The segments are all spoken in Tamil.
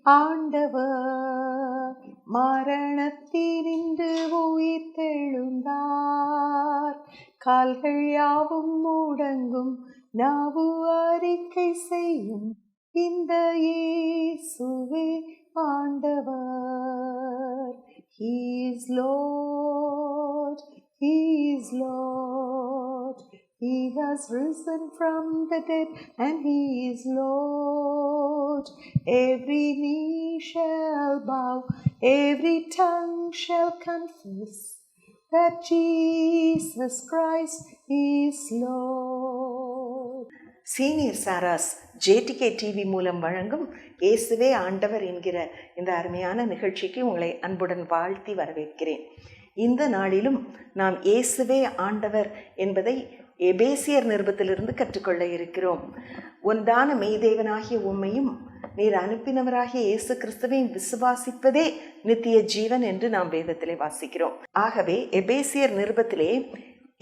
ஆண்டவர் மரணத்தினின்று உயிர் தெழுந்தார். கால்கள் யாவும் முடங்கும், நாவு அறிக்கை செய்யும், இந்த இயேசுவே ஆண்டவர். He is Lord, He is Lord. He has risen from the dead and He is Lord. Every knee shall bow, every tongue shall confess that Jesus Christ is Lord. Senior சாராஸ் JTK டிவி மூலம் வழங்கும் இயேசுவே ஆண்டவர் என்கிற இந்த அருமையான நிகழ்ச்சிக்கு உங்களை அன்புடன் வாழ்த்தி வரவேற்கிறேன். இந்த நாளிலும் நாம் இயேசுவே ஆண்டவர் என்பதை எபேசியர் நிருபத்திலிருந்து கற்றுக்கொள்ள இருக்கிறோம். ஒன்றான மெய்தேவனாகிய உம்மையும் நீர் அனுப்பினவராகிய இயேசு கிறிஸ்துவையும் விசுவாசிப்பதே நித்திய ஜீவன் என்று நாம் வேதத்திலே வாசிக்கிறோம். ஆகவே எபேசியர் நிருபத்திலே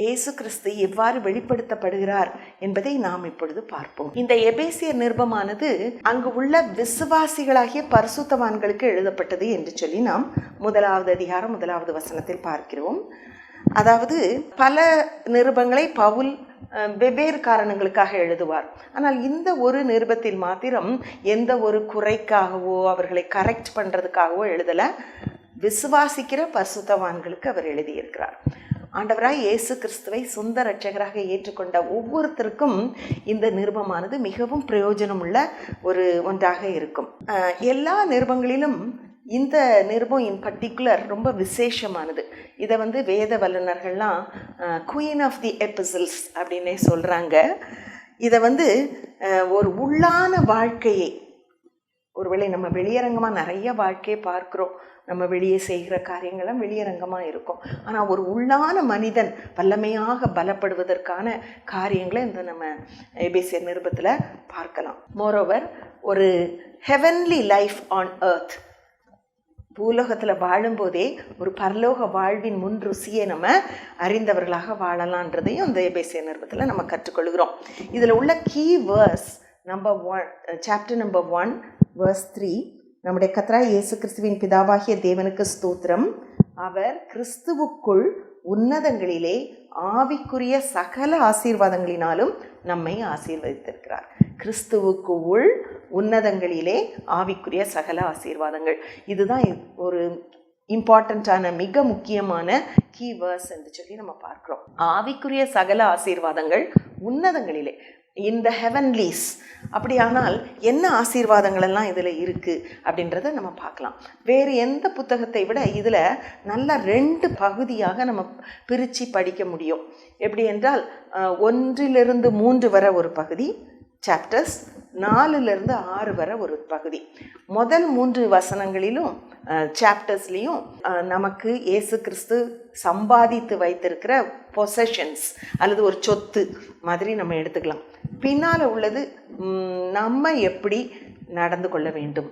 இயேசு கிறிஸ்து எவ்வாறு வெளிப்படுத்தப்படுகிறார் என்பதை நாம் இப்பொழுது பார்ப்போம். இந்த எபேசியர் நிருபமானது அங்கு உள்ள விசுவாசிகளாகிய பரிசுத்தவான்களுக்கு எழுதப்பட்டது என்று சொல்லி நாம் 1வது அதிகாரம் 1வது வசனத்தில் பார்க்கிறோம். அதாவது பல நிருபங்களை பவுல் வெவ்வேறு காரணங்களுக்காக எழுதுவார். ஆனால் இந்த ஒரு நிருபத்தில் மாத்திரம் எந்த ஒரு குறைக்காகவோ அவர்களை கரெக்ட் பண்ணுறதுக்காகவோ எழுதலை. விசுவாசிக்கிற பரிசுத்தவான்களுக்கு அவர் எழுதியிருக்கிறார். ஆண்டவராய் இயேசு கிறிஸ்துவை சொந்த இரட்சகராக ஏற்றுக்கொண்ட ஒவ்வொருத்தருக்கும் இந்த நிருபமானது மிகவும் பிரயோஜனமுள்ள ஒன்றாக இருக்கும். எல்லா நிருபங்களிலும் இந்த நிருபம் இன் பர்டிகுலர் ரொம்ப விசேஷமானது. இதை வேத வல்லுநர்கள்லாம் குயின் ஆஃப் தி எபிசல்ஸ் அப்படின்னே சொல்கிறாங்க. இதை ஒரு உள்ளான வாழ்க்கையை, ஒருவேளை நம்ம வெளியரங்கமாக நிறைய வாழ்க்கையை பார்க்குறோம், நம்ம வெளியே செய்கிற காரியங்கள்லாம் வெளியரங்கமாக இருக்கும். ஆனால் ஒரு உள்ளான மனிதன் வல்லமையாக பலப்படுவதற்கான காரியங்களை இந்த நம்ம எபேசியர் நிருபத்தில் பார்க்கலாம். மோரோவர் ஒரு ஹெவன்லி லைஃப் ஆன் எர்த், பூலோகத்தில் வாழும்போதே ஒரு பரலோக வாழ்வின் முன் ருசியை நம்ம அறிந்தவர்களாக வாழலான்றதையும் இந்த எபேசியர் நிருபத்தில் நம்ம கற்றுக்கொள்கிறோம். இதில் உள்ள key verses chapter number 1 verse 3, நம்முடைய கர்த்தராகிய இயேசு கிறிஸ்துவின் பிதாவாகிய தேவனுக்கு ஸ்தோத்திரம், அவர் கிறிஸ்துவுக்குள் உன்னதங்களிலே ஆவிக்குரிய சகல ஆசீர்வாதங்களினாலும் நம்மை ஆசீர்வதித்திருக்கிறார். கிறிஸ்துவுக்குள் உன்னதங்களிலே ஆவிக்குரிய சகல ஆசீர்வாதங்கள், இதுதான் ஒரு இம்பார்ட்டண்ட்டான மிக முக்கியமான கீவேர்ஸ் என்று சொல்லி நம்ம பார்க்கிறோம். ஆவிக்குரிய சகல ஆசீர்வாதங்கள் உன்னதங்களிலே, இந்த ஹெவன்லீஸ். அப்படியானால் என்ன ஆசீர்வாதங்கள் எல்லாம் இதில் இருக்குது அப்படின்றத நம்ம பார்க்கலாம். வேறு எந்த புத்தகத்தை விட இதில் நல்ல 2 பகுதியாக நம்ம பிரித்து படிக்க முடியும். எப்படி என்றால் 1லிருந்து 3 வரை ஒரு பகுதி சாப்டர்ஸ், 4லிருந்து 6 வரை ஒரு பகுதி. முதல் 3 வசனங்களிலும் சாப்டர்ஸ்லேயும் நமக்கு இயேசு கிறிஸ்து சம்பாதித்து வைத்திருக்கிற பொசஷன்ஸ் அல்லது ஒரு சொத்து மாதிரி நம்ம எடுத்துக்கலாம். பின்னால் உள்ளது நம்ம எப்படி நடந்து கொள்ள வேண்டும்.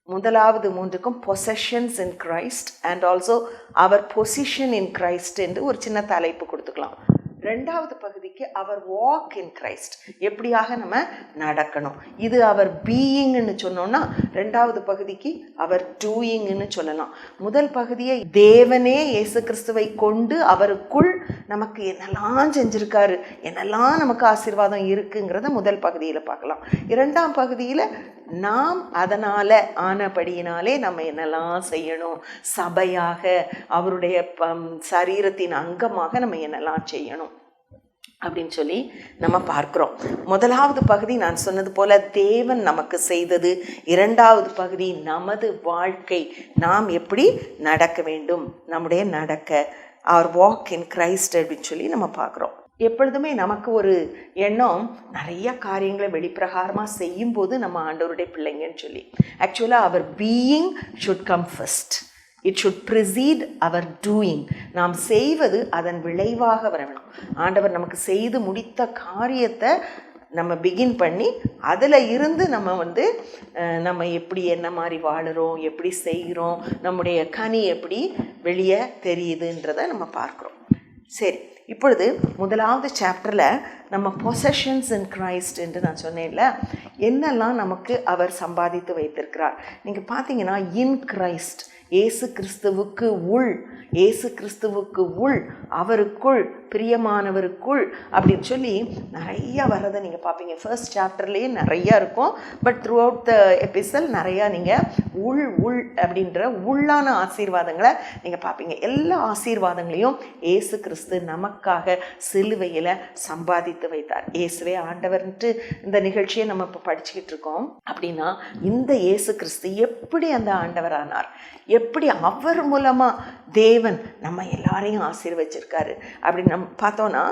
முதலாவது 3க்கும் positions in Christ and also our position in Christ என்று ஒரு சின்ன தலைப்பு கொடுத்துக்கலாம். 2வது பகுதிக்கு அவர் வாக் இன் கிரைஸ்ட், எப்படியாக நம்ம நடக்கணும். இது அவர் பீயிங்னு சொன்னோன்னா 2வது பகுதிக்கு அவர் டூயிங்னு சொல்லலாம். முதல் பகுதியை தேவனே இயேசு கிறிஸ்துவை கொண்டு அவருக்குள் நமக்கு என்னெல்லாம் செஞ்சுருக்காரு, என்னெல்லாம் நமக்கு ஆசீர்வாதம் இருக்குங்கிறத முதல் பகுதியில் பார்க்கலாம். 2ஆம் பகுதியில் நாம் அதனால் ஆனபடியினாலே நம்ம என்னெல்லாம் செய்யணும், சபையாக அவருடைய சரீரத்தின் அங்கமாக நம்ம என்னெல்லாம் செய்யணும் அப்படின்னு சொல்லி நம்ம பார்க்குறோம். முதலாவது பகுதி நான் சொன்னது போல் தேவன் நமக்கு செய்தது. 2வது பகுதி நமது வாழ்க்கை, நாம் எப்படி நடக்க வேண்டும், நம்முடைய நடக்க, அவர் வாக் இன் கிரைஸ்ட் அப்படின்னு சொல்லி நம்ம பார்க்குறோம். எப்பொழுதுமே நமக்கு ஒரு எண்ணம், நிறைய காரியங்களை வெளிப்பிரகாரமாக செய்யும்போது நம்ம ஆண்டவருடைய பிள்ளைங்கன்னு சொல்லி. ஆக்சுவலாக our being should come first, it should precede our doing. நாம் செய்வது அதன் விளைவாக வரணும். ஆண்டவர் நமக்கு செய்து முடித்த காரியத்தை நம்ம பிகின் பண்ணி அதில் இருந்து நம்ம எப்படி என்ன மாதிரி வாழுறோம், எப்படி செய்கிறோம், நம்முடைய கனி எப்படி வெளியே தெரியுதுன்றதை நம்ம பார்க்குறோம். சரி, இப்பொழுது முதலாவது சாப்டரில் நம்ம பொசஷன்ஸ் இன் கிரைஸ்ட் என்று நான் சொன்னேன்ல, என்னெல்லாம் நமக்கு அவர் சம்பாதித்து வைத்திருக்கிறார். நீங்கள் பார்த்தீங்கன்னா இன் கிரைஸ்ட், இயேசு கிறிஸ்துவுக்கு உள், இயேசு கிறிஸ்துவுக்கு உள், அவருக்குள், பிரியமானவருக்குள் அப்படின்னு சொல்லி நிறையா வர்றதை நீங்கள் பார்ப்பீங்க. ஃபர்ஸ்ட் சாப்டர்லேயே நிறையா இருக்கும், பட் த்ரூ அவுட் த எபிசல் நிறையா நீங்கள் உள் அப்படின்ற உள்ளான ஆசீர்வாதங்களை நீங்கள் பார்ப்பீங்க. எல்லா ஆசீர்வாதங்களையும் இயேசு கிறிஸ்து நமக்காக சிலுவையில் சம்பாதித்து வைத்தார். இயேசுவே ஆண்டவர்ன்ட்டு இந்த நிகழ்ச்சியை நம்ம இப்போ படிச்சுக்கிட்டு இருக்கோம். அப்படின்னா இந்த இயேசு கிறிஸ்து எப்படி அந்த ஆண்டவரானார், எப்படி அவர் மூலமாக தேவன் நம்ம எல்லாரையும் ஆசீர்வச்சிருக்காரு அப்படின்னு நம்ம பார்த்தோன்னா,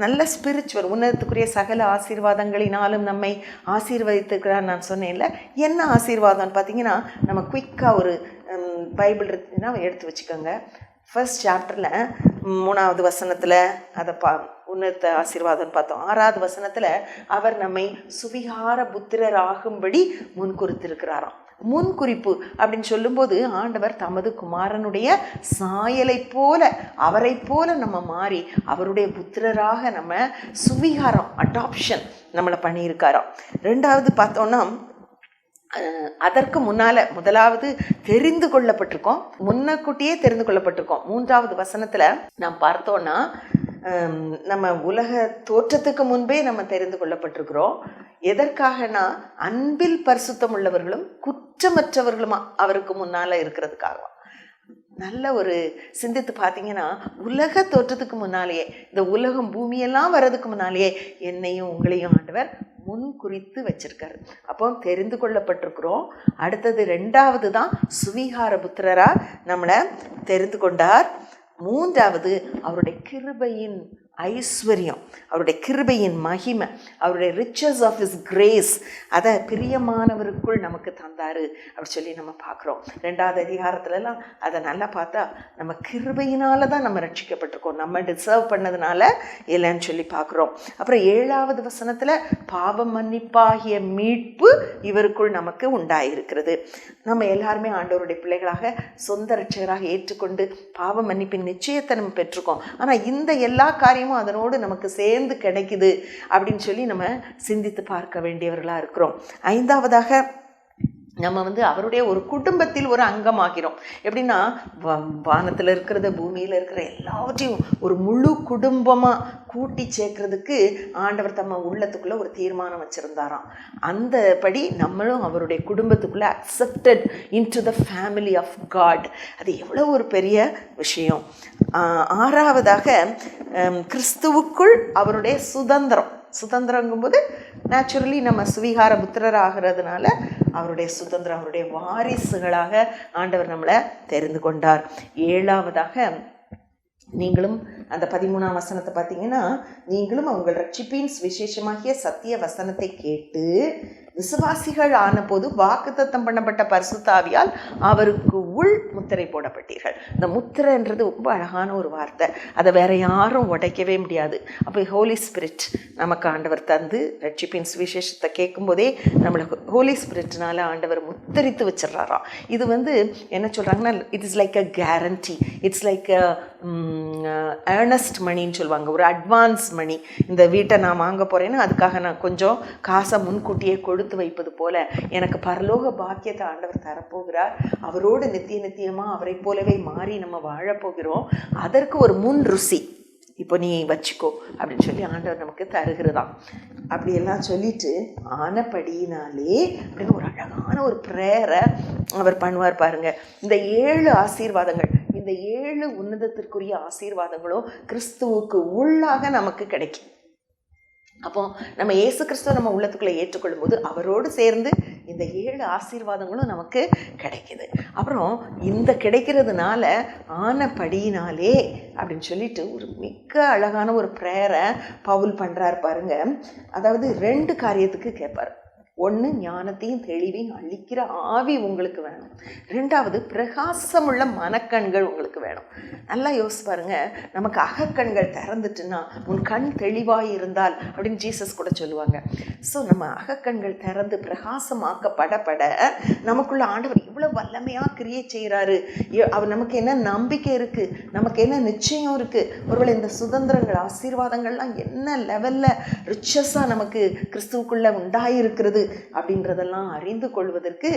நல்ல ஸ்பிரிச்சுவல், உன்னதத்துக்குரிய சகல ஆசீர்வாதங்களினாலும் நம்மை ஆசீர்வதித்துக்கிறார் நான் சொன்னேன்ல. என்ன ஆசீர்வாதம்னு பார்த்தீங்கன்னா, நம்ம குயிக்காக ஒரு பைபிள் இருக்குன்னா எடுத்து வச்சுக்கோங்க. ஃபர்ஸ்ட் சாப்டரில் 3வது வசனத்தில் அதை உன்னத ஆசீர்வாதம்னு பார்த்தோம். 6வது வசனத்தில் அவர் நம்மை சுவிகார புத்திரர் ஆகும்படி முன்குறித்திருக்கிறாராம். முன்குறிப்பு அப்படின்னு சொல்லும்போது ஆண்டவர் தமது குமாரனுடைய சாயலை போல, அவரை போல நம்ம மாறி அவருடைய புத்திரராக நம்ம சுவிகாரம், அடாப்ஷன் நம்மளை பண்ணியிருக்காராம். 2வது பார்த்தோன்னா, அதற்கு முதலாவது தெரிந்து கொள்ளப்பட்டிருக்கோம், முன்னக்கூட்டியே தெரிந்து கொள்ளப்பட்டிருக்கோம். 3வது வசனத்தில் நாம் பார்த்தோன்னா, நம்ம உலக தோற்றத்துக்கு முன்பே நம்ம தெரிந்து கொள்ளப்பட்டிருக்கிறோம். எதற்காகனா அன்பில் பரிசுத்தம் உள்ளவர்களும் குற்றமற்றவர்களுமா அவருக்கு முன்னால் இருக்கிறதுக்காக. நல்ல ஒரு சிந்தித்து பார்த்தீங்கன்னா, உலக தோற்றத்துக்கு முன்னாலேயே, இந்த உலகம் பூமியெல்லாம் வர்றதுக்கு முன்னாலேயே என்னையும் உங்களையும் ஆண்டவர் முன் குறித்து வச்சிருக்காரு. அப்போ தெரிந்து கொள்ளப்பட்டிருக்கிறோம். அடுத்தது 2வது தான் சுவிகார புத்திரரா நம்மளை தெரிந்து கொண்டார். 3வது அவருடைய கிருபையின் ஐஸ்வர்யம், அவருடைய கிருபையின் மகிமை, அவருடைய ரிச்சஸ் ஆஃப் ஹிஸ் கிரேஸ், அதை பிரியமானவருக்குள் நமக்கு தந்தாரு அப்படி சொல்லி நம்ம பார்க்குறோம். 2வது அதிகாரத்துலலாம் அதை நல்லா பார்த்தா நம்ம கிருபையினால தான் நம்ம ரட்சிக்கப்பட்டிருக்கோம், நம்ம டிசர்வ் பண்ணதுனால இல்லைன்னு சொல்லி பார்க்குறோம். அப்புறம் 7வது வசனத்தில் பாவ மன்னிப்பாகிய மீட்பு இவருக்குள் நமக்கு உண்டாயிருக்கிறது. நம்ம எல்லாருமே ஆண்டவருடைய பிள்ளைகளாக சொந்த ரட்சகராக ஏற்றுக்கொண்டு பாவ மன்னிப்பின் நிச்சயத்தை நம்ம பெற்றிருக்கோம். ஆனால் இந்த எல்லா காரியமும் அதனோடு நமக்கு சேர்ந்து கிடைக்குது அப்படின்னு சொல்லி நம்ம சிந்தித்து பார்க்க வேண்டியவர்களாக இருக்கிறோம். 5வதாக நம்ம அவருடைய ஒரு குடும்பத்தில் ஒரு அங்கமாகிறோம். எப்படின்னா, வானத்தில் இருக்கிறத பூமியில் இருக்கிற எல்லாவற்றையும் ஒரு முழு குடும்பமாக கூட்டி சேர்க்கறதுக்கு ஆண்டவர் தம்ம உள்ளத்துக்குள்ளே ஒரு தீர்மானம் வச்சுருந்தாராம். அந்த படி நம்மளும் அவருடைய குடும்பத்துக்குள்ளே accepted into the family of God. அது எவ்வளோ ஒரு பெரிய விஷயம். 6வதாக கிறிஸ்துவுக்குள் அவருடைய சுதந்திரங்கும்போது நேச்சுரலி நம்ம சுவிகார புத்திரர் ஆகிறதுனால அவருடைய சுதந்திரம், அவருடைய வாரிசுகளாக ஆண்டவர் நம்மளை தெரிந்து கொண்டார். 7வதாக நீங்களும் அந்த 13ஆம் வசனத்தை பார்த்தீங்கன்னா, நீங்களும் உங்கள் ரட்சிப்பின் விசேஷமாகிய சத்திய வசனத்தை கேட்டு விசுவாசிகள் ஆன போது வாக்குத்தத்தம் பண்ணப்பட்ட பரிசுத்த ஆவியால் அவருக்கு உள் முத்திரை போடப்பட்டீர்கள். இந்த முத்திரைன்றது ரொம்ப அழகான ஒரு வார்த்தை, அதை வேற யாரும் உடைக்கவே முடியாது. அப்போ ஹோலி ஸ்பிரிட் நமக்கு ஆண்டவர் தந்து ரட்சிப்பின் சுவிசேஷத்தை கேட்கும்போதே நம்மளை ஹோலி ஸ்பிரிட்னால ஆண்டவர் முத்தரித்து வச்சிடறாராம். இது என்ன சொல்கிறாங்கன்னா, it is like a guarantee, it's like a Ernest மணின்னு சொல்லுவாங்க, ஒரு அட்வான்ஸ் மணி. இந்த வீட்டை நான் வாங்க போகிறேன்னா அதுக்காக நான் கொஞ்சம் காசை முன்கூட்டியே கொடுத்து வைப்பது போல எனக்கு பரலோக பாக்கியத்தை ஆண்டவர் தரப்போகிறார். அவரோடு நித்தியமாக அவரை போலவே மாறி நம்ம வாழப்போகிறோம். அதற்கு ஒரு முன் ருசி இப்போ நீ வச்சுக்கோ அப்படின்னு சொல்லி ஆண்டவர் நமக்கு தருகிறதாம். அப்படியெல்லாம் சொல்லிட்டு ஆனபடியினாலே அப்படின்னு ஒரு அழகான ஒரு ப்ரேயரை அவர் பண்ணுவார் பாருங்க. இந்த 7 ஆசீர்வாதங்கள், இந்த 7 உன்னதத்திற்குரிய ஆசீர்வாதங்களும் கிறிஸ்துவுக்கு உள்ளாக நமக்கு கிடைக்கும். அப்போ நம்ம இயேசு கிறிஸ்துவ நம்ம உள்ளத்துக்குள்ளே ஏற்றுக்கொள்ளும் போது அவரோடு சேர்ந்து இந்த 7 ஆசீர்வாதங்களும் நமக்கு கிடைக்கிது. அப்புறம் இந்த கிடைக்கிறதுனால ஆனபடியினாலே அப்படின்னு சொல்லிட்டு ஒரு மிக அழகான ஒரு ப்ரேயரை பவுல் பண்ணுறார் பாருங்க. அதாவது 2 காரியத்துக்கு கேட்பார். ஒன்று, ஞானத்தையும் தெளிவையும் அளிக்கிற ஆவி உங்களுக்கு வேணும். ரெண்டாவது, பிரகாசமுள்ள மனக்கண்கள் உங்களுக்கு வேணும். நல்லா யோசிச்சு பாருங்க, நமக்கு அகக்கண்கள் திறந்துட்டுன்னா உன் கண் தெளிவாக இருந்தால் அப்படின்னு ஜீசஸ் கூட சொல்லுவாங்க. ஸோ நம்ம அகக்கண்கள் திறந்து பிரகாசமாக்கப்படப்பட நமக்குள்ள ஆண்டவர் இவ்வளோ வல்லமையாக கிரியேட் செய்கிறாரு. அவர் நமக்கு என்ன நம்பிக்கை இருக்குது, நமக்கு என்ன நிச்சயம் இருக்குது, ஒருவேளை இந்த சுதந்திரங்கள் ஆசீர்வாதங்கள்லாம் என்ன லெவலில் ரிச்சஸாக நமக்கு கிறிஸ்துவுக்குள்ளே உண்டாயிருக்கிறது அப்படின்றதெல்லாம் அறிந்து கொள்வதற்கு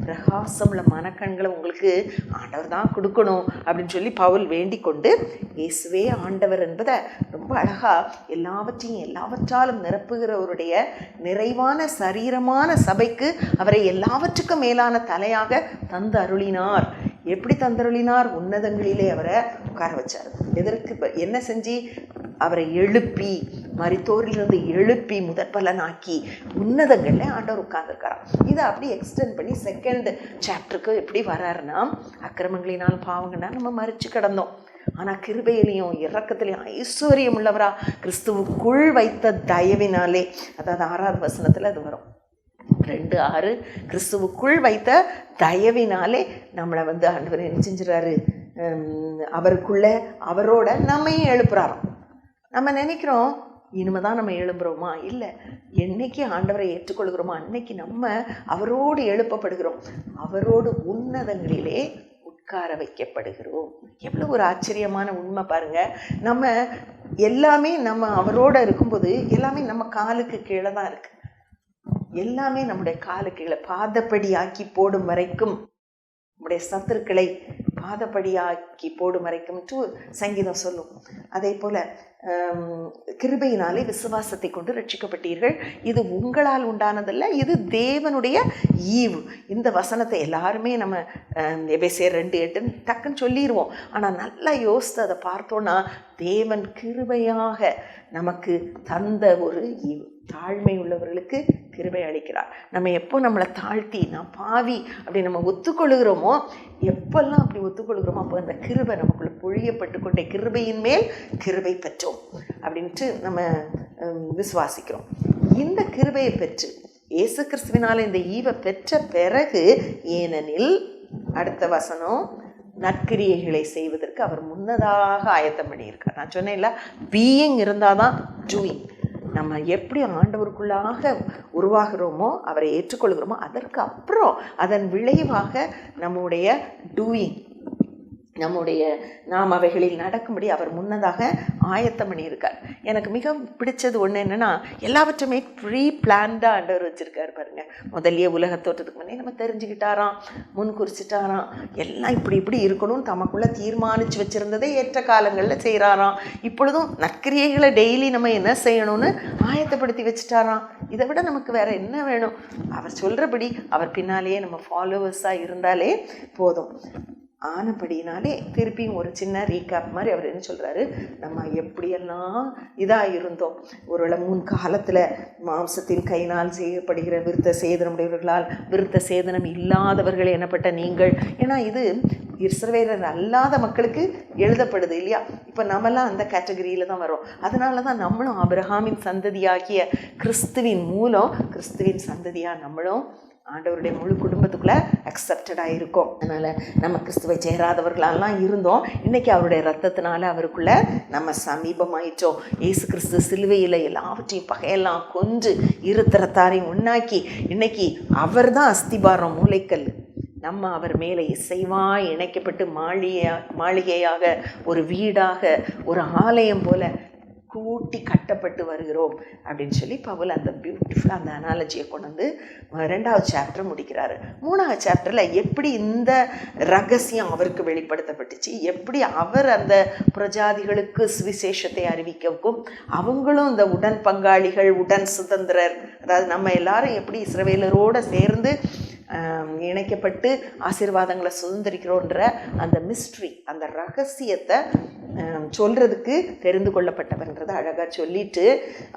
பிரகாசமுள்ள மனக்கண்களை உங்களுக்கு ஆண்டவர் தான் கொடுக்கணும் அப்படின்னு சொல்லி பவுல் வேண்டிக் கொண்டு, இயேசுவே ஆண்டவர் என்பதை ரொம்ப அழகா எல்லாவற்றாலும் நிரப்புகிறவருடைய நிறைவான சரீரமான சபைக்கு அவரை எல்லாவற்றுக்கும் மேலான தலையாக தந்து அருளினார். எப்படி தந்தருளினார்? உன்னதங்களிலே அவரை உட்கார வச்சார். எதற்கு? என்ன செஞ்சு? அவரை எழுப்பி, மரித்தோரிலிருந்து எழுப்பி முதற் பலனாக்கி உன்னதங்களில் ஆண்டவர் உட்கார்ந்துருக்காராம். இதை அப்படி எக்ஸ்டெண்ட் பண்ணி செகண்ட் சாப்டருக்கு எப்படி வராருன்னா, அக்கிரமங்களினால் பாவங்கள்னா நம்ம மறிச்சு கிடந்தோம், ஆனால் கிருபையிலையும் இரக்கத்திலையும் ஐஸ்வர்யம் உள்ளவரா கிறிஸ்துவுக்குள் வைத்த தயவினாலே, அதாவது 6வது வசனத்தில் அது வரும், 2:6, கிறிஸ்துவுக்குள் வைத்த தயவினாலே நம்மளை ஆண்டவர் என்ன செஞ்சுறாரு? அவருக்குள்ள அவரோட நம்மையும் எழுப்புறாராம். நம்ம நினைக்கிறோம் இனிமேதான் நம்ம எழும்புறோமா? இல்லை, என்னைக்கு ஆண்டவரை ஏற்றுக்கொள்கிறோமோ அன்னைக்கு நம்ம அவரோடு எழுப்பப்படுகிறோம், அவரோடு உன்னதங்களிலே உட்கார வைக்கப்படுகிறோம். எவ்வளோ ஒரு ஆச்சரியமான உண்மை பாருங்க. நம்ம எல்லாமே நம்ம அவரோட இருக்கும்போது எல்லாமே நம்ம காலுக்கு கீழே தான் இருக்கு. எல்லாமே நம்முடைய காலுக்கு கீழே பாதப்படி ஆக்கி போடும் வரைக்கும், நம்முடைய சத்துருக்களை பாதப்படியாக்கி போடும் வரைக்கும் சங்கீதம் சொல்லும். அதே போல கிருபையினாலே விசுவாசத்தை கொண்டு ரட்சிக்கப்பட்டீர்கள், இது உங்களால் உண்டானதல்ல, இது தேவனுடைய ஈவு. இந்த வசனத்தை எல்லாருமே நம்ம எபேசியர் 2:8 டக்குன்னு சொல்லிடுவோம். ஆனால் நல்லா யோசித்து அதை பார்த்தோன்னா, தேவன் கிருபையாக நமக்கு தந்த ஒரு ஈவு. தாழ்மை உள்ளவர்களுக்கு கிருபை அளிக்கிறார். நம்ம எப்போ நம்மளை தாழ்த்தி நான் பாவி அப்படி நம்ம ஒத்துக்கொள்கிறோமோ, எப்பெல்லாம் அப்படி ஒத்துக்கொள்கிறோமோ அப்போ அந்த கிருபை நமக்குள்ள பொழியப்பட்டு கொண்டே கிருபையின் மேல் கிருபை பெற்றோம் அப்படின்ட்டு நம்ம விசுவாசிக்கிறோம். இந்த கிருபையை பெற்று இயேசு கிறிஸ்துவினால இந்த ஈவை பெற்ற பிறகு, ஏனெனில் அடுத்த வசனம், நற்கிரியைகளை செய்வதற்கு அவர் முன்னதாக ஆயத்தம் பண்ணியிருக்கார். நான் சொன்னேன்ல, பீயிங் இருந்தால் தான் டூயிங். நம்ம எப்படி ஆண்டவருக்குள்ளாக உருவாகிறோமோ, அவரை ஏற்றுக்கொள்கிறோமோ, அதற்கு அப்புறம் அதன் விளைவாக நம்முடைய டூயிங், நாம் அவைகளில் நடக்கும்படி அவர் முன்னதாக ஆயத்தம் பண்ணியிருக்கார். எனக்கு மிக பிடிச்சது ஒன்று என்னென்னா, எல்லாவற்றுமே ப்ரீ பிளான்டாக ஆண்டவர் வச்சுருக்கார் பாருங்க. முதல்ல உலக தோற்றத்துக்கு முன்னே நம்ம தெரிஞ்சுக்கிட்டாராம், முன் குறிச்சிட்டாராம், எல்லாம் இப்படி இருக்கணும்னு தமக்குள்ளே தீர்மானித்து வச்சுருந்ததை ஏற்ற காலங்களில் செய்கிறாராம். இப்பொழுதும் நற்கிரியைகளை டெய்லி நம்ம என்ன செய்யணும்னு ஆயத்தப்படுத்தி வச்சுட்டாராம். இதை விட நமக்கு வேறு என்ன வேணும்? அவர் சொல்கிறபடி அவர் பின்னாலேயே நம்ம ஃபாலோவர்ஸாக இருந்தாலே போதும். ஆனபடினாலே திருப்பியும் ஒரு சின்ன ரீகேப் மாதிரி அவர் என்ன சொல்கிறாரு, நம்ம எப்படியெல்லாம் இதாக இருந்தோம். ஒருவேளை முன்காலத்தில் மாம்சத்தின் கையினால் செய்யப்படுகிற விருத்த சேதனமுடையவர்களால் விருத்த சேதனம் இல்லாதவர்கள் எனப்பட்ட நீங்கள், ஏன்னா இது இஸ்ரவேலர் அல்லாத மக்களுக்கு எழுதப்படுது இல்லையா? இப்போ நம்மலாம் அந்த கேட்டகரியில் தான் வரோம். அதனால தான் நம்மளும் ஆபிரகாமின் சந்ததியாகிய கிறிஸ்துவின் மூலம், கிறிஸ்துவின் சந்ததியாக நம்மளும் ஆண்டவருடைய முழு குடும்பத்துக்குள்ளே அக்செப்டடாக இருக்கும். அதனால் நம்ம கிறிஸ்துவை சேராதவர்களெல்லாம் இருந்தோம், இன்றைக்கி அவருடைய ரத்தத்தினால அவருக்குள்ளே நம்ம சமீபமாயிட்டோம். இயேசு கிறிஸ்து சிலுவையில் எல்லாவற்றையும் பகையெல்லாம் கொன்று இருத்திரத்தாரையும் உண்ணாக்கி, இன்றைக்கி அவர் தான் அஸ்திபாரம், மூளைக்கல். நம்ம அவர் மேலே இசைவாய் இணைக்கப்பட்டு மாளிகையாக, ஒரு வீடாக, ஒரு ஆலயம் போல கூட்டி கட்டப்பட்டு வருகிறோம் அப்படின்னு சொல்லி பவுல் அந்த பியூட்டிஃபுல்லாக அந்த அனாலஜியை கொண்டு வந்து 2வது சாப்டர் முடிக்கிறாரு. 3வது சாப்டரில் எப்படி இந்த ரகசியம் அவருக்கு வெளிப்படுத்தப்பட்டுச்சு, எப்படி அவர் அந்த புரஜாதிகளுக்கு சுவிசேஷத்தை அறிவிக்கவும், அவங்களும் இந்த உடன் பங்காளிகள், உடன் சுதந்திரர், அதாவது நம்ம எல்லாரும் எப்படி இஸ்ரவேலரோடு சேர்ந்து இணைக்கப்பட்டு ஆசீர்வாதங்களை சுதந்திரிக்கிறோன்ற அந்த மிஸ்ட்ரி, அந்த ரகசியத்தை சொல்கிறதுக்கு தெரிந்து கொள்ளப்பட்டவர்ன்றதை அழகாக சொல்லிட்டு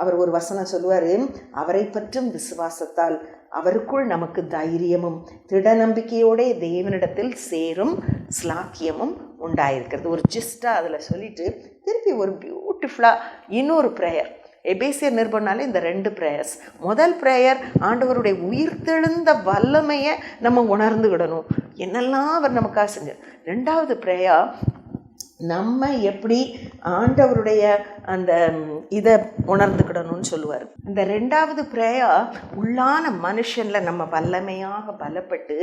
அவர் ஒரு வசனம் சொல்லுவார், அவரை பற்றும் விசுவாசத்தால் அவருக்குள் நமக்கு தைரியமும் திட நம்பிக்கையோட தேவனிடத்தில் சேரும் ஸ்லாக்கியமும் உண்டாயிருக்கிறது. ஒரு ஜிஸ்டாக அதில் சொல்லிட்டு திருப்பி ஒரு பியூட்டிஃபுல்லாக இன்னொரு ப்ரேயர், எபேசியர் நிருபம்னாலே இந்த 2 ப்ரேயர்ஸ். முதல் ப்ரேயர் ஆண்டவருடைய உயிர்த்தெழுந்த வல்லமையை நம்ம உணர்ந்துக்கிடணும், என்னெல்லாம் அவர் நமக்காக செஞ்சார். 2வது ப்ரேயர் நம்ம எப்படி ஆண்டவருடைய அந்த இதை உணர்ந்துக்கிடணும்னு சொல்லுவார். இந்த 2வது ப்ரேயர் உள்ளான மனுஷனில் நம்ம வல்லமையாக பலப்பட்டு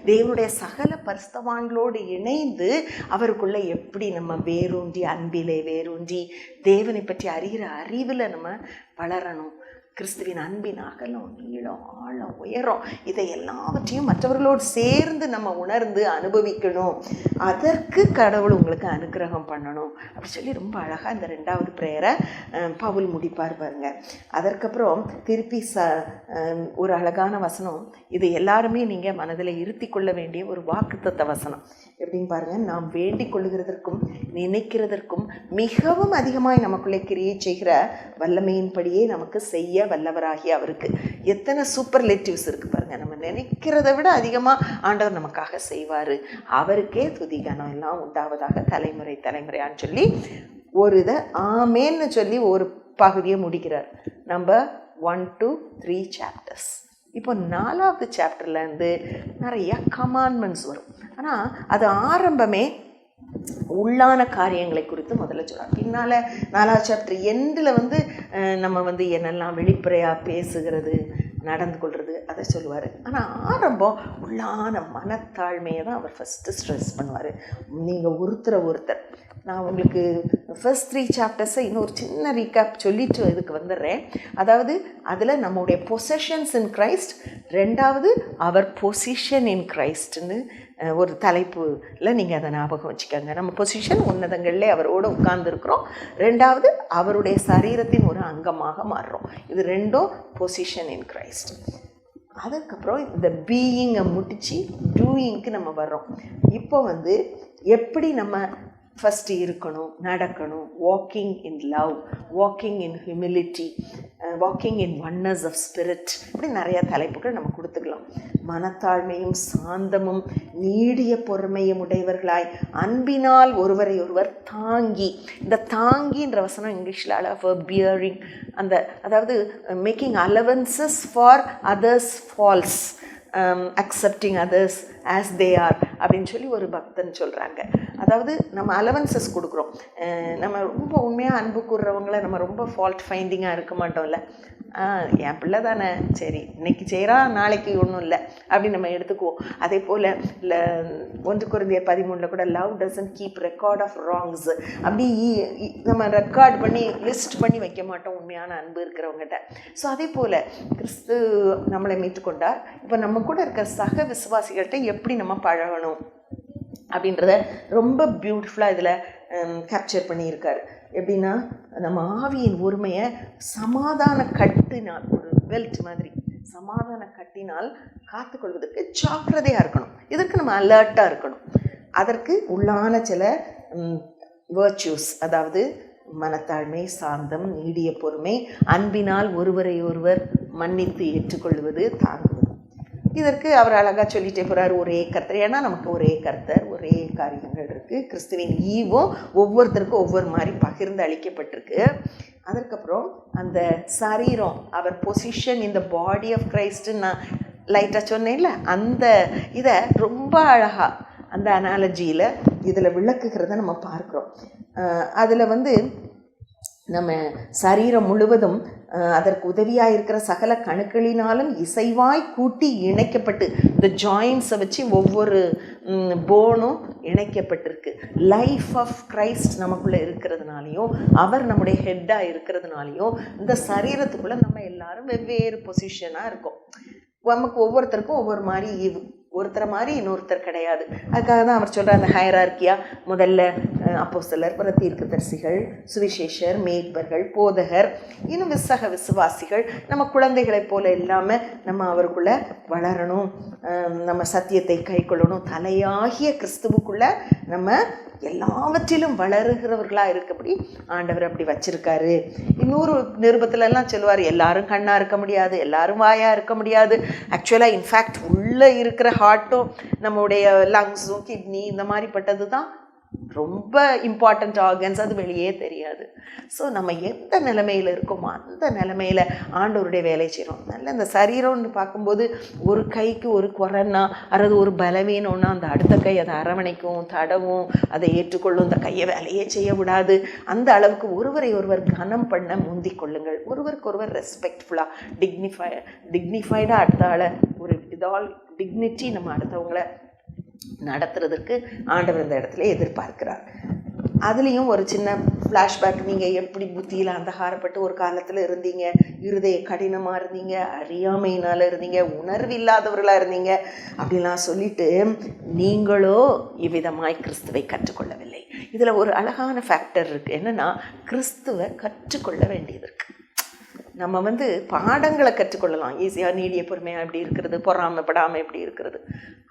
தேவனுடைய சகல பரிசுத்தவான்களோடு இணைந்து அவருக்குள்ளே எப்படி நம்ம வேரூன்றி, அன்பிலே வேரூன்றி தேவனை பற்றி அறிகிற அறிவில் நம்ம வளரணும். கிறிஸ்துவின் அன்பின் அகலம், நீளம், ஆழம், உயரம், இதை எல்லாவற்றையும் மற்றவர்களோடு சேர்ந்து நம்ம உணர்ந்து அனுபவிக்கணும். அதற்கு கடவுள் உங்களுக்கு அனுக்கிரகம் பண்ணணும் அப்படி சொல்லி ரொம்ப அழகாக இந்த 2வது ப்ரேயரை பவுல் முடிப்பார் பாருங்க. அதற்கப்புறம் திருப்பி ஒரு அழகான வசனம், இது எல்லாருமே நீங்கள் மனதில் இருத்தி கொள்ள வேண்டிய ஒரு வாக்குத்தத்த வசனம். எப்படின்னு பாருங்கள், நாம் வேண்டிக் கொள்ளுகிறதற்கும் நினைக்கிறதற்கும் மிகவும் அதிகமாய் நமக்குள்ளே கிரியை செய்கிற வல்லமையின்படியே நமக்கு செய்ய வல்லவராகிய அவருக்கு. எத்தனை சூப்பர்லேட்டிவ்ஸ் இருக்குது பாருங்கள். நம்ம நினைக்கிறத விட அதிகமாக ஆண்டவர் நமக்காக செய்வார். அவருக்கே துதிகானம் எல்லாம் உண்டாவதாக தலைமுறை தலைமுறையான்னு சொல்லி ஒரு இதை ஆமேன்னு சொல்லி ஒரு பகுதியை முடிக்கிறார். Number 1 to 3 chapters. இப்போ 4வது சாப்டர்லேருந்து நிறைய கமாண்ட்மெண்ட்ஸ் வரும். ஆனால் அது ஆரம்பமே உள்ளான காரியங்களை குறித்து முதல்ல சொல்கிறார். பின்னால் 4வது சாப்டர் எண்டில் நம்ம என்னெல்லாம் வெளிப்படையாக பேசுகிறது, நடந்து கொள்வது அதை சொல்லுவார். ஆனால் ஆரம்பம் உள்ளான மனத்தாழ்மையை தான் அவர் ஃபஸ்ட்டு ஸ்ட்ரெஸ் பண்ணுவார். நீங்கள் ஒருத்தர் நான் உங்களுக்கு ஃபர்ஸ்ட் 3 சாப்டர்ஸை இன்னொரு சின்ன ரீகேப் சொல்லிட்டு இதுக்கு வந்துடுறேன். அதாவது அதில் நம்முடைய பொசஷன்ஸ் இன் கிரைஸ்ட், 2வது அவர் பொசிஷன் இன் கிரைஸ்ட்னு ஒரு தலைப்பில் நீங்கள் அதை ஞாபகம் வச்சுக்கோங்க. நம்ம பொசிஷன் உன்னதங்களில் அவரோடு உட்கார்ந்துருக்குறோம், 2வது அவருடைய சரீரத்தின் ஒரு அங்கமாக மாறுறோம். இது 2ம் பொசிஷன் இன் கிரைஸ்ட். அதுக்கப்புறம் இந்த பீயிங்கை முடித்து டூயிங்க்கு நம்ம வர்றோம். இப்போ எப்படி நம்ம ஃபஸ்ட்டு இருக்கணும், நடக்கணும், walking in love, walking in humility, walking in oneness of spirit, இப்படி நிறையா தலைப்புகள் நம்ம கொடுத்துக்கலாம். மனத்தாழ்மையும் சாந்தமும் நீடிய பொறுமையும் உடையவர்களாய் அன்பினால் ஒருவரை ஒருவர் தாங்கி, இந்த தாங்கின்ற வசனம் இங்கிலீஷில் அழகாக பியரிங், அதாவது making allowances for others faults, accepting others as they are அப்படின்னு சொல்லி ஒரு பக்தன் சொல்கிறாங்க. அதாவது நம்ம அலவன்சஸ் கொடுக்குறோம். நம்ம ரொம்ப உண்மையாக அன்பு கூறுறவங்கள நம்ம ரொம்ப ஃபால்ட் ஃபைண்டிங்காக இருக்க மாட்டோம்ல. என் பிள்ளை தானே, சரி இன்னைக்கு செய்கிறான், நாளைக்கு ஒன்றும் இல்லை அப்படி நம்ம எடுத்துக்குவோம். அதே போல் 1 கொரிந்தியர் 13 கூட love doesn't keep record of wrongs, அப்படி நம்ம ரெக்கார்ட் பண்ணி லிஸ்ட் பண்ணி வைக்க மாட்டோம் உண்மையான அன்பு இருக்கிறவங்ககிட்ட. ஸோ அதே போல் கிறிஸ்து நம்மளை மீட்டுக்கொண்டார். இப்போ நம்ம கூட இருக்கிற சக விசுவாசிகள்கிட்ட எப்படி நம்ம பழகணும் அப்படின்றத ரொம்ப பியூட்டிஃபுல்லாக இதில் கேப்சர் பண்ணியிருக்காரு. எப்படின்னா, நம்ம ஆவியின் ஒருமையை சமாதான கட்டினால், ஒரு பெல்ட் மாதிரி சமாதான கட்டினால் காத்துக்கொள்வதற்கு ஜாக்கிரதையாக இருக்கணும். இதற்கு நம்ம அலர்ட்டாக இருக்கணும். அதற்கு உள்ளான சில வேர்ச்சுஸ், அதாவது மனத்தாழ்மை, சாந்தம், நீடிய பொறுமை, அன்பினால் ஒருவரை ஒருவர் மன்னித்து ஏற்றுக்கொள்வது, தாங்குவது. இதற்கு அவர் அழகாக சொல்லிட்டே போகிறார், ஒரே கர்த்தர். ஏன்னா நமக்கு ஒரே கர்த்தர், ஒரே காரியங்கள் இருக்குது. கிறிஸ்துவின் ஈவும் ஒவ்வொருத்தருக்கும் ஒவ்வொரு மாதிரி பகிர்ந்து அளிக்கப்பட்டிருக்கு. அதற்கப்புறம் அந்த சரீரம், அவர் பொசிஷன் இந்த பாடி ஆஃப் கிரைஸ்ட்ன்னு நான் லைட்டாக சொன்னேன்ல, அந்த இதை ரொம்ப அழகாக அந்த அனாலஜியில் இதில் விளக்குகிறத நம்ம பார்க்குறோம். அதில் நம்ம சரீரம் முழுவதும் அதற்கு உதவியாக இருக்கிற சகல கணுக்களினாலும் இசைவாய் கூட்டி இணைக்கப்பட்டு, இந்த ஜாயின்ஸை வச்சு ஒவ்வொரு போனும் இணைக்கப்பட்டிருக்கு. லைஃப் ஆஃப் கிரைஸ்ட் நமக்குள்ளே இருக்கிறதுனாலையும், அவர் நம்முடைய ஹெட்டாக இருக்கிறதுனாலையும் இந்த சரீரத்துக்குள்ளே நம்ம எல்லாரும் வெவ்வேறு பொசிஷனாக இருக்கோம். நமக்கு ஒவ்வொருத்தருக்கும் ஒவ்வொரு மாதிரி ஈவு, ஒருத்தரை மாதிரி இன்னொருத்தர் கிடையாது. அதுக்காக தான் அவர் சொல்கிறார், அந்த ஹையரார்க்கியா முதல்ல அப்போஸ்தலர், பிறகு தீர்க்கதரிசிகள், சுவிசேஷர், மேய்ப்பர்கள், போதகர், இன்னும் சக விசுவாசிகள். நம்ம குழந்தைகளைப் போல இல்லாமல் நம்ம அவருக்குள்ளே வளரணும், நம்ம சத்தியத்தை கை கொள்ளணும். தலையாகிய கிறிஸ்துவுக்குள்ளே நம்ம எல்லாவற்றிலும் வளருகிறவர்களாக இருக்கப்படி ஆண்டவர் அப்படி வச்சிருக்காரு. இன்னொரு நிருபத்திலலாம் சொல்லுவார், எல்லாரும் கண்ணாக இருக்க முடியாது, எல்லாரும் வாயாக இருக்க முடியாது. ஆக்சுவலாக இன்ஃபேக்ட் உள்ளே இருக்கிற ஹார்ட்டும் நம்முடைய லங்ஸும் கிட்னி இந்த மாதிரிப்பட்டது தான் ரொம்ப இம்பார்ட்டண்ட் ஆர்கன்ஸ், அது வெளியே தெரியாது. ஸோ நம்ம எந்த நிலைமையில் இருக்கோமோ அந்த நிலைமையில் ஆண்டவருடைய வேலை செய்கிறோம். நல்ல இந்த சரீரம்னு பார்க்கும்போது ஒரு கைக்கு ஒரு குறைன்னா அல்லது ஒரு பலவீனம்னா அந்த அடுத்த கை அதை அரவணைக்கும், தடவும், அதை ஏற்றுக்கொள்ளும், இந்த கையை வேலையே செய்ய விடாது. அந்த அளவுக்கு ஒருவரை ஒருவர் கனம் பண்ண முந்தி கொள்ளுங்கள். ஒருவருக்கு ஒருவர் ரெஸ்பெக்ட்ஃபுல்லாக டிக்னிஃபைடாக அடுத்த ஆளை ஒரு இதால் டிக்னிட்டி நம்ம அடுத்தவங்களை நடத்துறதுக்கு ஆண்டவர் இந்த இடத்துல எதிர்பார்க்கிறார். அதுலேயும் ஒரு சின்ன ஃப்ளாஷ்பேக், நீங்கள் எப்படி புத்தியில் அந்தகாரப்பட்டு ஒரு காலத்தில் இருந்தீங்க, இருதய கடினமாக இருந்தீங்க, அறியாமையினால் இருந்தீங்க, உணர்வு இல்லாதவர்களாக இருந்தீங்க அப்படிலாம் சொல்லிட்டு நீங்களோ இவ்விதமாய் கிறிஸ்துவை கற்றுக்கொள்ளவில்லை. இதில் ஒரு அழகான ஃபேக்டர் இருக்குது. என்னென்னா, கிறிஸ்துவை கற்றுக்கொள்ள வேண்டியது இருக்குது. நம்ம பாடங்களை கற்றுக்கொள்ளலாம், ஈஸியாக நீடிய பொறுமையாக எப்படி இருக்கிறது, பொறாமைப்படாமல் எப்படி இருக்கிறது,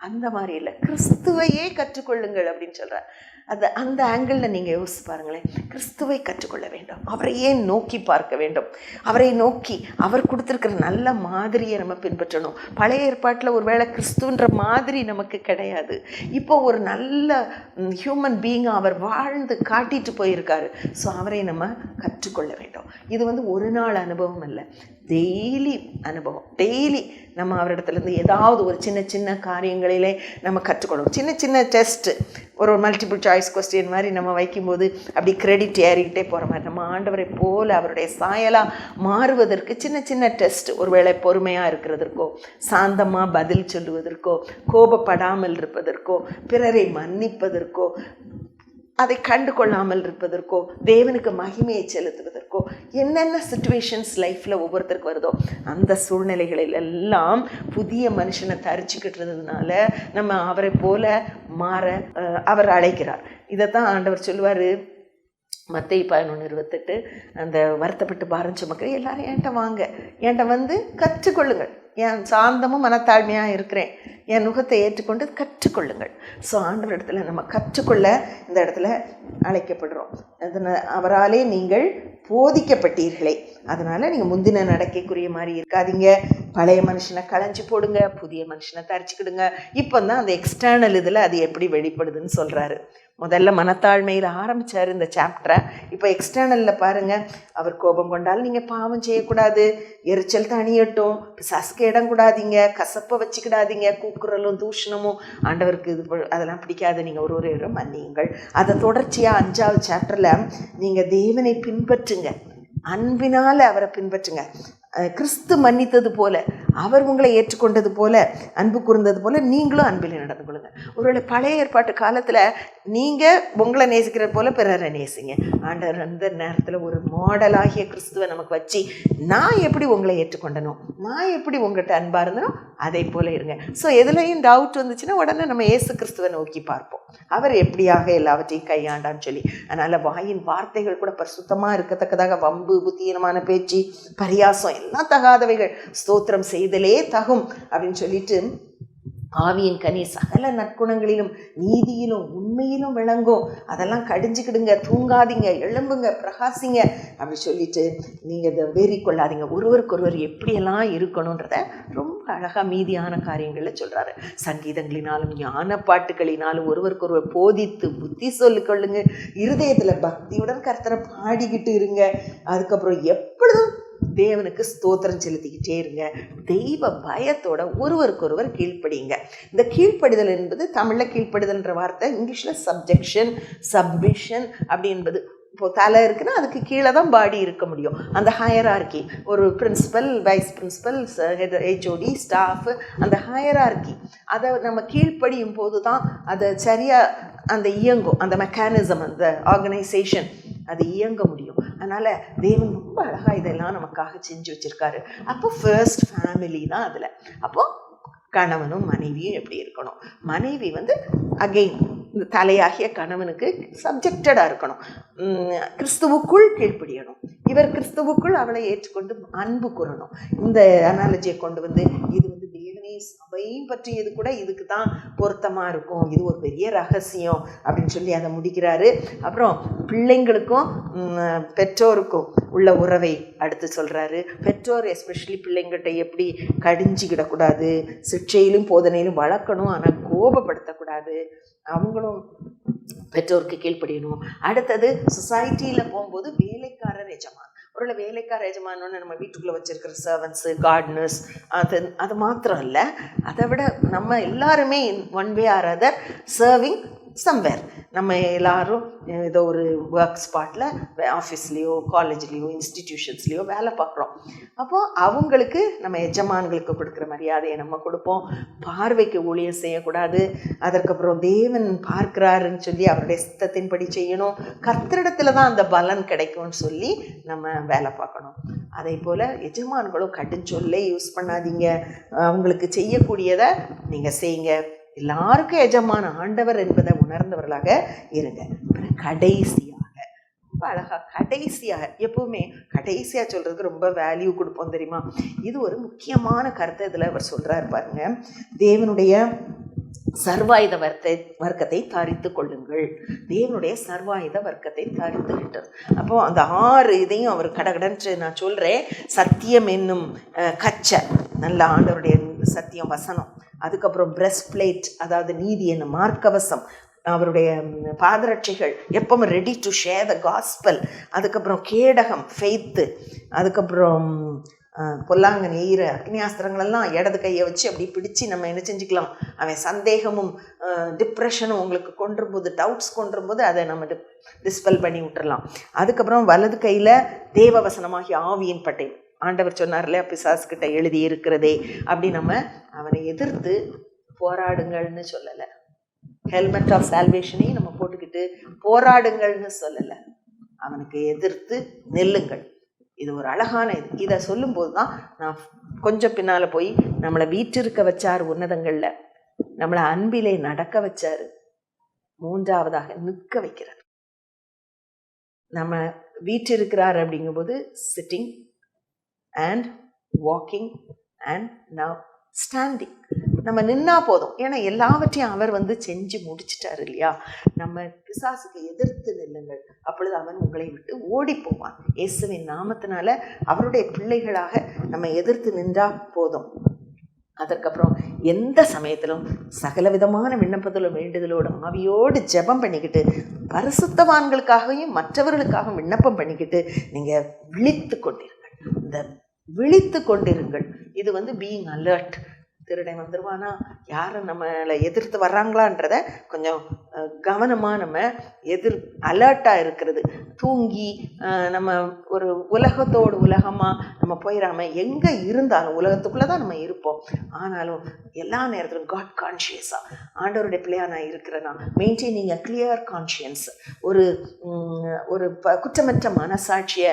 அந்த மாதிரி இல்லை. கிறிஸ்துவையே கற்றுக்கொள்ளுங்கள் அப்படின்னு சொல்கிறார். அந்த ஆங்கிளில் நீங்கள் யோசிச்சு பாருங்களேன். கிறிஸ்துவை கற்றுக்கொள்ள வேண்டும், அவரையே நோக்கி பார்க்க வேண்டும், அவரை நோக்கி அவர் கொடுத்துருக்கிற நல்ல மாதிரியை நம்ம பின்பற்றணும். பழைய ஏற்பாட்டில் ஒரு வேளை கிறிஸ்துன்ற மாதிரி நமக்கு கிடையாது. இப்போ ஒரு நல்ல ஹியூமன் பீயிங்காக அவர் வாழ்ந்து காட்டிட்டு போயிருக்காரு. ஸோ அவரை நம்ம கற்றுக்கொள்ள வேண்டும். இது ஒரு நாள் அனுபவம் அல்ல, டெய்லி அனுபவம். டெய்லி நம்ம அவரிடத்துலேருந்து ஏதாவது ஒரு சின்ன சின்ன காரியங்களிலே நம்ம கற்றுக்கொள்ளணும். சின்ன சின்ன டெஸ்ட்டு, ஒரு மல்டிபிள் சாய்ஸ் கொஸ்டின் மாதிரி நம்ம வைக்கும்போது அப்படி கிரெடிட் ஏறிக்கிட்டே போகிற மாதிரி நம்ம ஆண்டவரை போல் அவருடைய சாயலாக மாறுவதற்கு சின்ன சின்ன டெஸ்ட், ஒருவேளை பொறுமையாக இருக்கிறதற்கோ, சாந்தமாக பதில் சொல்லுவதற்கோ, கோபப்படாமல் இருப்பதற்கோ, பிறரை மன்னிப்பதற்கோ, அதை கண்டு கொள்ளாமல் இருப்பதற்கோ, தேவனுக்கு மகிமையை செலுத்துவதற்கோ, என்னென்ன சிச்சுவேஷன்ஸ் லைஃப்பில் ஒவ்வொருத்தருக்கு வருதோ அந்த சூழ்நிலைகளில் எல்லாம் புதிய மனுஷனை தரிச்சுக்கிட்டுறதுனால நம்ம அவரை போல மாற அவர் அழைக்கிறார். இதைத்தான் ஆண்டவர் சொல்லுவார் மத்தேயு 11:28, அந்த வருத்தப்பட்டு பாரம் சுமக்கிற எல்லாரும் என்கிட்ட வாங்க, என்கிட்ட கற்றுக்கொள்ளுங்கள், என் சாந்தமும் மனத்தாழ்மையாக இருக்கிறேன், என் நுகத்தை ஏற்றுக்கொண்டு கற்றுக்கொள்ளுங்கள். ஸோ ஆண்டவர் இடத்துல நம்ம கற்றுக்கொள்ள இந்த இடத்துல அழைக்கப்படுறோம். அவராலே நீங்கள் போதிக்கப்பட்டீர்களே, அதனால் நீங்கள் முந்தின நடக்கைக்குரிய மாதிரி இருக்காதீங்க, பழைய மனுஷனை களைஞ்சி போடுங்க, புதிய மனுஷனை தரிச்சுக்கிடுங்க. இப்போ தான் அந்த எக்ஸ்டர்னல் இதில் அது எப்படி வெளிப்படுதுன்னு சொல்கிறாரு. முதல்ல மனத்தாழ்மையில் ஆரம்பித்தார் இந்த சாப்டரை. இப்போ எக்ஸ்டர்னலில் பாருங்கள், அவர் கோபம் கொண்டாலும் நீங்கள் பாவம் செய்யக்கூடாது, எரிச்சல் தணியட்டும், சஸ்க்கு இடம் கூடாதீங்க, கசப்பை வச்சுக்கிடாதீங்க, கூக்குரலும் தூஷணமும் ஆண்டவருக்கு அதெல்லாம் பிடிக்காது, நீங்கள் ஒரு இடம் மன்னியுங்கள். அதை தொடர்ச்சியாக 5வது சாப்டரில் நீங்கள் தேவனை பின்பற்றுங்க, அன்பினால் அவரை பின்பற்றுங்க, கிறிஸ்து மன்னித்தது போல, அவர் உங்களை ஏற்றுக்கொண்டது போல, அன்பு கூர்ந்தது போல நீங்களும் அன்பில் நடந்து கொள்ளுங்க. ஒருவேளை பழைய ஏற்பாட்டு காலத்தில் நீங்கள் உங்களை நேசிக்கிறது போல பிறரை நேசிங்க. ஆண்டவர் அந்த நேரத்தில் ஒரு மாடலாகிய கிறிஸ்துவை நமக்கு வச்சு, நான் எப்படி உங்களை ஏற்றுக்கொண்டனோ, நான் எப்படி உங்கள்கிட்ட அன்பாக இருந்தனோ அதே போல இருங்க. ஸோ எதுலையும் டவுட் வந்துச்சுன்னா உடனே நம்ம இயேசு கிறிஸ்துவை நோக்கி பார்ப்போம், அவர் எப்படியாக எல்லாவற்றையும் கையாண்டான்னு சொல்லி. அதனால் வாயின் வார்த்தைகள் கூட பரிசுத்தமாக இருக்கத்தக்கதாக வம்பு, புத்தியீனமான பேச்சு, பரியாசம் எல்லாம் தகாதவைகள், ஸ்தோத்திரம் செய்தலே தகும் அப்படின்னு சொல்லிட்டு, ஆவியின் கனி சகல நற்குணங்களிலும் நீதியிலும் உண்மையிலும் விளங்கும், அதெல்லாம் கடிஞ்சுக்கிடுங்க, தூங்காதீங்க, எழும்புங்க, பிரகாசிங்க அப்படி சொல்லிட்டு நீங்கள் இதை வேறி கொள்ளாதீங்க. ஒருவருக்கொருவர் எப்படியெல்லாம் இருக்கணுன்றத ரொம்ப அழகாக மீதியான காரியங்களில் சொல்கிறாரு. சங்கீதங்களினாலும் ஞான பாட்டுகளினாலும் ஒருவருக்கொருவர் போதித்து புத்தி சொல்லிக்கொள்ளுங்க, இருதயத்தில் பக்தியுடன் கர்த்தரை பாடிக்கிட்டு இருங்க, அதுக்கப்புறம் எப்பொழுதும் தேவனுக்கு ஸ்தோத்திரம் செலுத்திக்கிட்டே இருங்க, தெய்வ பயத்தோட ஒருவருக்கொருவர் கீழ்ப்படிங்க. இந்த கீழ்ப்படிதல் என்பது தமிழில் கீழ்ப்படிதல்ன்ற வார்த்தை, இங்கிலீஷில் சப்ஜெக்ஷன், சப்மிஷன் அப்படி என்பது. இப்போது தலை இருக்குன்னா அதுக்கு கீழே தான் பாடி இருக்க முடியும். அந்த ஹையரார்கி, ஒரு principal, vice principal, HOD, staff, அந்த ஹையரார்கி அதை நம்ம கீழ்ப்படியும் போது தான் அதை சரியாக அந்த இயங்கும், அந்த மெக்கானிசம், அந்த ஆர்கனைசேஷன் அது இயங்க முடியும். அதனால் தேவன் ரொம்ப அழகாக இதெல்லாம் நமக்காக செஞ்சு வச்சுருக்காரு. அப்போ ஃபர்ஸ்ட் ஃபேமிலி தான் அதில். அப்போது கணவனும் மனைவியும் எப்படி இருக்கணும், மனைவி அகெயின் இந்த தலையாகிய கணவனுக்கு சப்ஜெக்டடாக இருக்கணும், கிறிஸ்துவுக்குள் கீழ்ப்படியணும், இவர் கிறிஸ்துவுக்குள் அவளை ஏற்றுக்கொண்டு அன்பு கூறணும். இந்த அனாலஜியை கொண்டு இது தேவனே சபையும் பற்றியது கூட இதுக்கு தான் பொருத்தமாக இருக்கும், இது ஒரு பெரிய ரகசியம் அப்படின்னு சொல்லி அதை முடிக்கிறாரு. அப்புறம் பிள்ளைங்களுக்கும் பெற்றோருக்கும் உள்ள உறவை அடுத்து சொல்கிறாரு. பெற்றோர் எஸ்பெஷலி பிள்ளைங்கிட்ட எப்படி கடிஞ்சிக்கிடக்கூடாது, சிக்ஷையிலும் போதனையிலும் வளர்க்கணும், ஆனால் கோபப்படுத்தக்கூடாது, அவங்களும் பெற்றோருக்கு கீழ்ப்படியணும். அடுத்தது சொசைட்டியில் போகும்போது வேலைக்காரர் எஜமான். ஒரு வேலைக்கார எஜமானோன்னு நம்ம வீட்டுக்குள்ளே வச்சுருக்கிற சர்வன்ஸு, கார்டனர்ஸ், அது மாத்திரம் இல்லை, அதை விட நம்ம எல்லாருமே one way or other serving somewhere. நம்ம எல்லாரும் ஏதோ ஒரு ஒர்க் ஸ்பாட்டில், ஆஃபீஸ்லேயோ காலேஜ்லேயோ இன்ஸ்டிடியூஷன்ஸ்லேயோ வேலை பார்க்குறோம். அப்போது அவங்களுக்கு நம்ம எஜமான்களுக்கு கொடுக்குற மரியாதையை நம்ம கொடுப்போம். பார்வைக்கு ஊழியம் செய்யக்கூடாது. அதற்கப்புறம் தேவன் பார்க்குறாருன்னு சொல்லி அவருடைய சித்தத்தின்படி செய்யணும். கர்த்தரிடத்துல தான் அந்த பலன் கிடைக்கும்னு சொல்லி நம்ம வேலை பார்க்கணும். அதே போல் எஜமான்களும் கடுஞ்சொல்லை யூஸ் பண்ணாதீங்க. அவங்களுக்கு செய்யக்கூடியதை நீங்கள் செய்யுங்க. எல்லாருக்கும் எஜமான ஆண்டவர் என்பதை உணர்ந்தவர்களாக இருங்க. கடைசியாக, ரொம்ப அழகா கடைசியாக, எப்பவுமே கடைசியாக சொல்றதுக்கு ரொம்ப வேல்யூ கொடுப்போம் தெரியுமா? இது ஒரு முக்கியமான கருத்தை இதில் அவர் சொல்றாரு பாருங்க. தேவனுடைய சர்வாயுத வர்க்கத்தை தரித்து கொள்ளுங்கள். தேவனுடைய சர்வாயுத வர்க்கத்தை தரித்துக்கிட்டது. அப்போ அந்த 6 இதையும் அவர் கடகடன்று நான் சொல்றேன். சத்தியம் என்னும் கச்சை, நல்ல ஆண்டவருடைய சத்தியம் வசனம். அதுக்கப்புறம் பிரஸ்ட் பிளேட், அதாவது நீதி என்னும் மார்க்கவசம். அவருடைய பாதரட்சைகள் எப்பவும் ready to share the gospel. அதுக்கப்புறம் கேடகம் ஃபெய்த்து. அதுக்கப்புறம் பொல்லாங்கன் எய்கிற அக்னியாஸ்திரங்களெல்லாம் இடது கையை வச்சு அப்படி பிடிச்சி நம்ம என்ன செஞ்சுக்கலாம். அவன் சந்தேகமும் டிப்ரெஷனும் உங்களுக்கு கொண்டுரும்போது, டவுட்ஸ் கொண்டுரும்போது அதை நம்ம டிஸ்பெல் பண்ணி விட்டுறலாம். அதுக்கப்புறம் வலது கையில் தேவவசனமாகி ஆவியின் பட்டை. ஆண்டவர் சொன்னார் இல்லையா, பிசாசுக்கிட்ட எழுதி இருக்கிறதே. அப்படி நம்ம அவனை எதிர்த்து போராடுங்கள்னு சொல்லலை. ஹெல்மெட் ஆஃப் சால்வேஷனையும் நம்ம போட்டுக்கிட்டு போராடுங்கள்னு சொல்லலை. அவனுக்கு எதிர்த்து நெல்லுங்கள். இது ஒரு அழகான இது. இதை சொல்லும்போது தான் நான் கொஞ்சம் பின்னால் போய் நம்மளை வீற்றிருக்க வச்சார் உன்னதங்களில், நம்மளை அன்பிலே நடக்க வச்சாரு, 3ஆவதாக நிற்க வைக்கிறார். நம்ம வீற்றிருக்கிறார் அப்படிங்கும்போது sitting and walking and now standing. நம்ம நின்னா போதும், ஏன்னா எல்லாவற்றையும் அவர் செஞ்சு முடிச்சிட்டாரு இல்லையா. நம்ம பிசாசுக்கு எதிர்த்து நில்லுங்கள், அப்பொழுது அவன் உங்களை விட்டு ஓடி போவான். இயேசுவின் நாமத்தினால அவருடைய பிள்ளைகளாக நம்ம எதிர்த்து நின்றா போதும். அதற்கப்புறம் எந்த சமயத்திலும் சகலவிதமான விண்ணப்பத்திலும் வேண்டுதலோடும் ஆவியோடு ஜெபம் பண்ணிக்கிட்டு, பரிசுத்தவான்களுக்காகவும் மற்றவர்களுக்காகவும் விண்ணப்பம் பண்ணிக்கிட்டு நீங்கள் விழித்து கொண்டிருங்கள். இந்த விழித்து கொண்டிருங்கள், இது பீயிங் அலர்ட். திருடன் வந்துடுவானா, யாரும் நம்மளை எதிர்த்து வர்றாங்களான்றத கொஞ்சம் கவனமாக நம்ம அலர்ட்டாக இருக்கிறது. தூங்கி நம்ம ஒரு உலகமாக நம்ம போயிடாமல், எங்கே இருந்தாலும் உலகத்துக்குள்ளே தான் நம்ம இருப்போம், ஆனாலும் எல்லா நேரத்திலும் காட் கான்ஷியஸாக ஆண்டவருடைய பிள்ளையாக நான் இருக்கிறேன்னா, மெயின்டைனிங் அ கிளியர் கான்ஷியன்ஸ், ஒரு குற்றமற்ற மனசாட்சியை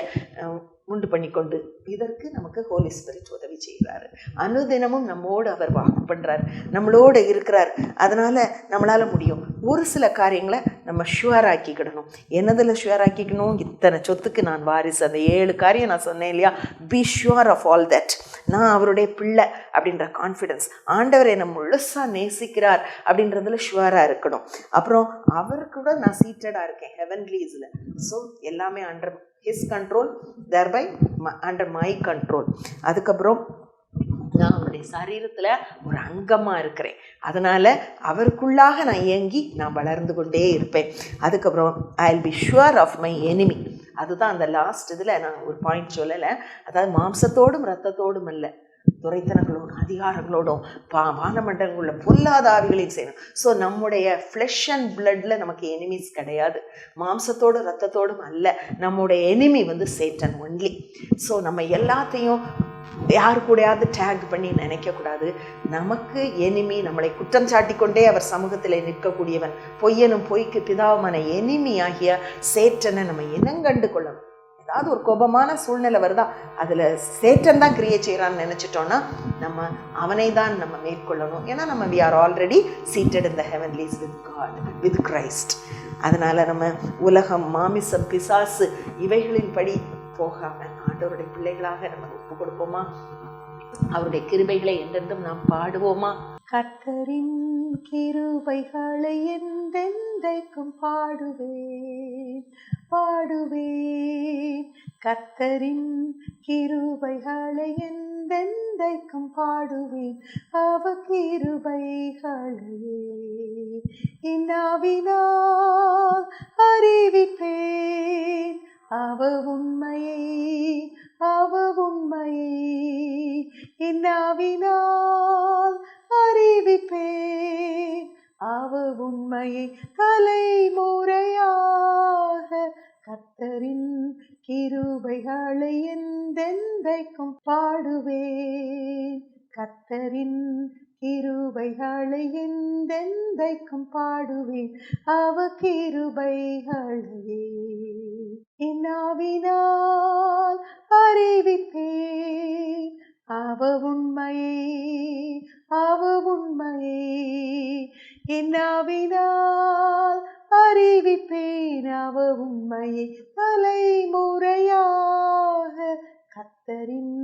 உண்டு பண்ணிக்கொண்டு, இதற்கு நமக்கு ஹோலி ஸ்பிரிட் உதவி செய்கிறாரு. அனுதினமும் நம்மோடு அவர் வாக்கு பண்ணுறார், நம்மளோடு இருக்கிறார். அதனால் நம்மளால் முடியும். ஒரு சில காரியங்களை நம்ம ஷுவர் ஆக்கிக்கிடணும். என்னதில் ஷுவர் ஆக்கிக்கணும்? இத்தனை சொத்துக்கு நான் வாரிசு, அந்த 7 காரியம் நான் சொன்னேன் இல்லையா. Be sure of all that. நான் அவருடைய பிள்ளை அப்படின்ற கான்ஃபிடென்ஸ், ஆண்டவர் என்னை முழுசாக நேசிக்கிறார் அப்படின்றதுல ஷுவராக இருக்கணும். அப்புறம் அவர் கூட நான் சீட்டடாக இருக்கேன் ஹெவன்லீஸில். ஸோ எல்லாமே under his control, thereby under my control. அதுக்கப்புறம் நான் அவருடைய சரீரத்தில் ஒரு அங்கமாக இருக்கிறேன். அதனால் அவருக்குள்ளாக நான் இயங்கி நான் வளர்ந்து கொண்டே இருப்பேன். அதுக்கப்புறம் I will be sure of my enemy. அதுதான் அந்த லாஸ்ட் இதில் நான் ஒரு பாயிண்ட் சொல்லலை. அதாவது மாம்சத்தோடும் இரத்தத்தோடும் அல்ல, துரைத்தனங்களோடும் அதிகாரங்களோடும் வானமண்டலங்களில் பொல்லாத ஆவிகளையும் செய்யணும். ஸோ நம்முடைய ஃப்ளெஷ் அண்ட் பிளட்டில் நமக்கு எனிமீஸ் கிடையாது. மாம்சத்தோடும் ரத்தத்தோடும் அல்ல. நம்முடைய எனிமி சேட்டன் ஒன்லி. ஸோ நம்ம எல்லாத்தையும் யாரு கூடயாவது டேக் பண்ணி நினைக்கக்கூடாது. நமக்கு எனிமி, நம்மளை குற்றம் சாட்டி கொண்டே அவர் சமூகத்தில் நிற்கக்கூடியவன், பொய்யனும் பொய்க்கு பிதாவுமான எனிமி ஆகிய சேட்டனை நம்ம இனங்கண்டு கொள்ளணும். ஏதாவது ஒரு கோபமான சூழ்நிலை வருதா, அதில் சேட்டன் தான் கிரியேட் செய்கிறான்னு நினச்சிட்டோன்னா நம்ம அவனை தான் நம்ம மேற்கொள்ளணும். ஏன்னா நம்ம we are already seated in the heavenlies with God, with Christ. அதனால் நம்ம உலகம், மாமிசம், பிசாசு இவைகளின் படி போகாமல் ஆண்டவருடைய பிள்ளைகளாக நம்ம ஒப்பு கொடுப்போமா? அவருடைய கிருபைகளை என்றென்றும் நாம் பாடுவோமா? கர்த்தரின் கிருபைகளை என்றென்றைக்கும் பாடுவேன் பாடுவேன். கர்த்தரின் கிருபைகளை என்றென்றைக்கும் பாடுவேன். அவர் கிருபைகளையே இன்னாவினால் அறிவிப்பேன். அவர் உண்மையை இன்னாவினால் அறிவிப்பேன். அவர் உண்மையை தலைமுறையாக. கர்த்தரின் கிருபைகளை என்றென்றைக்கும் பாடுவேன். கர்த்தரின் கிருபைகளை என்றென்றைக்கும் பாடுவேன். அவர் கிருபைகளையே இன்னாவினால் அறிவிப்பேன். அவர் உண்மையை இன்னாவினால் அறிவிப்பேன். அவர் உண்மையை தலைமுறையாக. கர்த்தரின்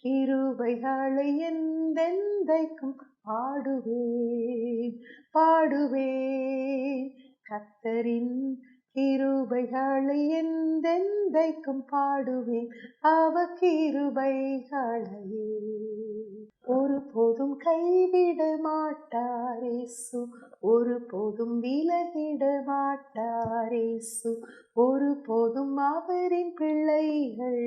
கிருபைகளை என்றென்றைக்கும் பாடுவேன் பாடுவேன். கர்த்தரின் கிருபைகளை என்றென்றைக்கும் பாடுவேன். அவர் கிருபைகளையே ஒருபோதும் கைவிட மாட்டார் இயேசு. ஒருபோதும் விலகிட மாட்டார் இயேசு. ஒருபோதும் அவரின் பிள்ளைகள்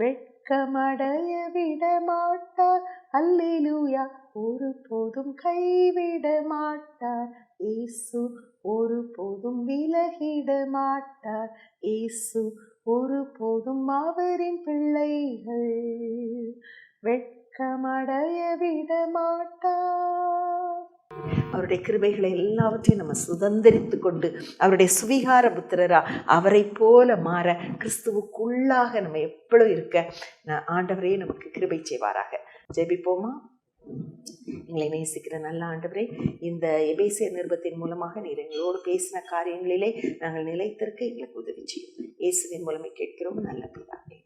வெட்கமடைய விட மாட்டார். அல்லேலூயா. ஒருபோதும் கைவிட மாட்டார் இயேசு. ஒருபோதும் விலகிட மாட்டார் இயேசு. ஒருபோதும் அவரின் பிள்ளைகள் வெட்கமடைய விட மாட்டார். அவருடைய கிருபைகளை எல்லாவற்றையும் நம்ம சுதந்திரித்து கொண்டு அவருடைய சுவிகார புத்திரரா அவரை போல மாற கிறிஸ்துவுக்குள்ளாக நம்ம எப்பொழுதும் இருக்க ஆண்டவரே நமக்கு கிருபை செய்வாராக. ஜெபிப்போமா. எங்களை நேசிக்கிற நல்ல ஆண்டவரே, இந்த எபேசியர் நிருபத்தின் மூலமாக நீர் எங்களோடு பேசின காரியங்களிலே நாங்கள் நிலைத்திருக்க எங்களுக்கு உதவி செய்யும். இயேசுவின் மூலமே கேட்கிறோம் நல்ல பிதாவே.